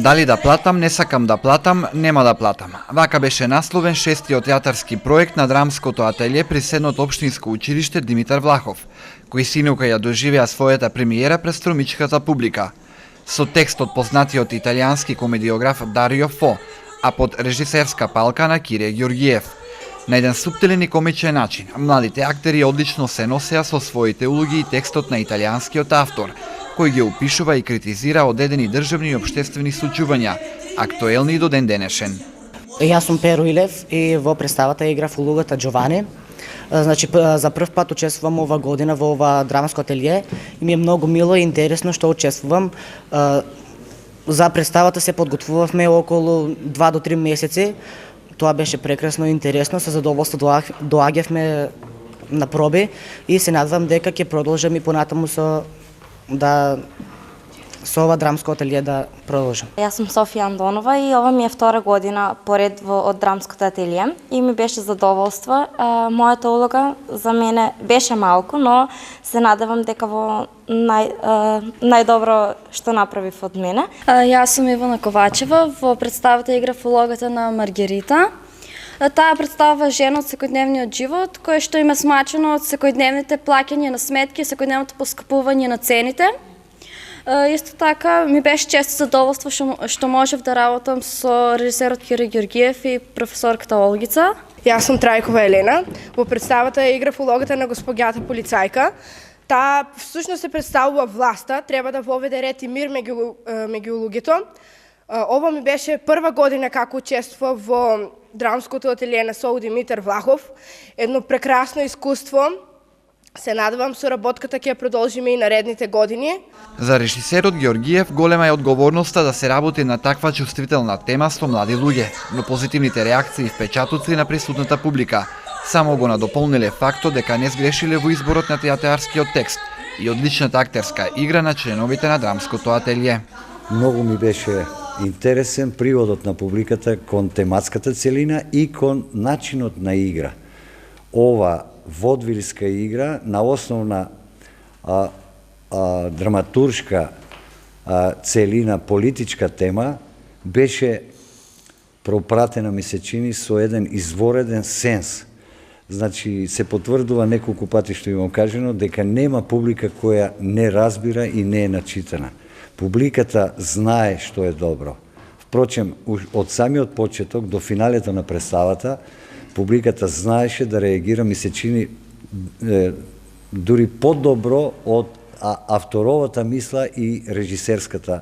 Дали да платам, не сакам да платам, нема да платам. Вака беше насловен шестиот театарски проект на драмското ателје при Седмото општинско училиште Димитар Влахов, кој синука ја доживеа својата премиера пред стромичката публика. Со текст од познатиот италијански комедиограф Дарио Фо, а под режисерска палка на Кире Ѓорѓиев. На еден суптилен и комичен начин, младите актери одлично се носеа со своите улоги и текстот на италијанскиот автор, кој ги опишува и критизира одедени државни и општествени случувања, актуелни до ден денешен. Јас сум Перо Илев и во представата играв улогата Џоване. Значи, за прв пат учествувам ова година во ова драмско ателје и ми е многу мило и интересно што учествувам. За представата се подготвувавме околу 2 до 3 месеци. Тоа беше прекрасно и интересно, со задоволство доаѓавме на проби и се надевам дека ќе продолжам и понатаму со ова драмско ателје да продолжам. Јас сум Софија Андонова и ова ми е втора година поред од драмското ателје и ми беше задоволство. Мојата улога за мене беше малку, но се надевам дека во најдобро што направив од мене. Јас сум Ивана Ковачева, во представата играв улогата на Маргарита. Таа представа жена од секојдневниот живот, кој што има смачено од секојдневните плаќања на сметки, секојдневното поскапување на цените. Исто така ми беше често задоволство што можев да работам со режисерот Кире Ѓорѓиев и професорката Олгица. Јас сум Трајкова Елена. Во представата играв улогата на господјата полицајка. Таа всушност се представува власта, треба да воведе ред и мир меѓу луѓето. Ова ми беше прва година како учествував во драмското ателје на СОУ Димитар Влахов. Едно прекрасно искуство. Се надевам соработката ќе ја продолжиме и наредните години. За режисерот Ѓорѓиев голема е одговорноста да се работи на таква чувствителна тема со млади луѓе, но позитивните реакции и впечатоци на присутната публика само го надополниле фактот дека не сгрешиле во изборот на театарскиот текст и одличната актерска игра на членовите на драмското ателје. Многу ми беше интересен приводот на публиката кон тематската целина и кон начинот на игра. Ова водвилска игра на основна драматуршка целина, политичка тема, беше пропратена, ми се чини, со еден извореден сенс. Значи, се потврдува неколку пати што имам кажено, дека нема публика која не разбира и не е начитана. Публиката знае што е добро. Впрочем, од самиот почеток до финалето на представата, публиката знаеше да реагира, ми се чини, дури подобро од авторовата мисла и режисерската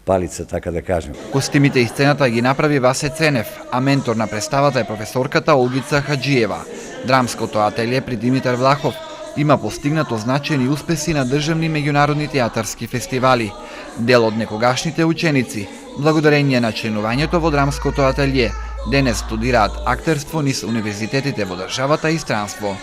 палица, така да кажем. Костимите и сцената ги направи Васе Ценев, а ментор на представата е професорката Олгица Хаджиева. Драмското ателје при Димитар Влахов има постигнато значени успеси на државни меѓународни театарски фестивали. Дел од некогашните ученици, благодарение на членувањето во драмското ателје, денес студираат актерство низ универзитетите во државата и странство.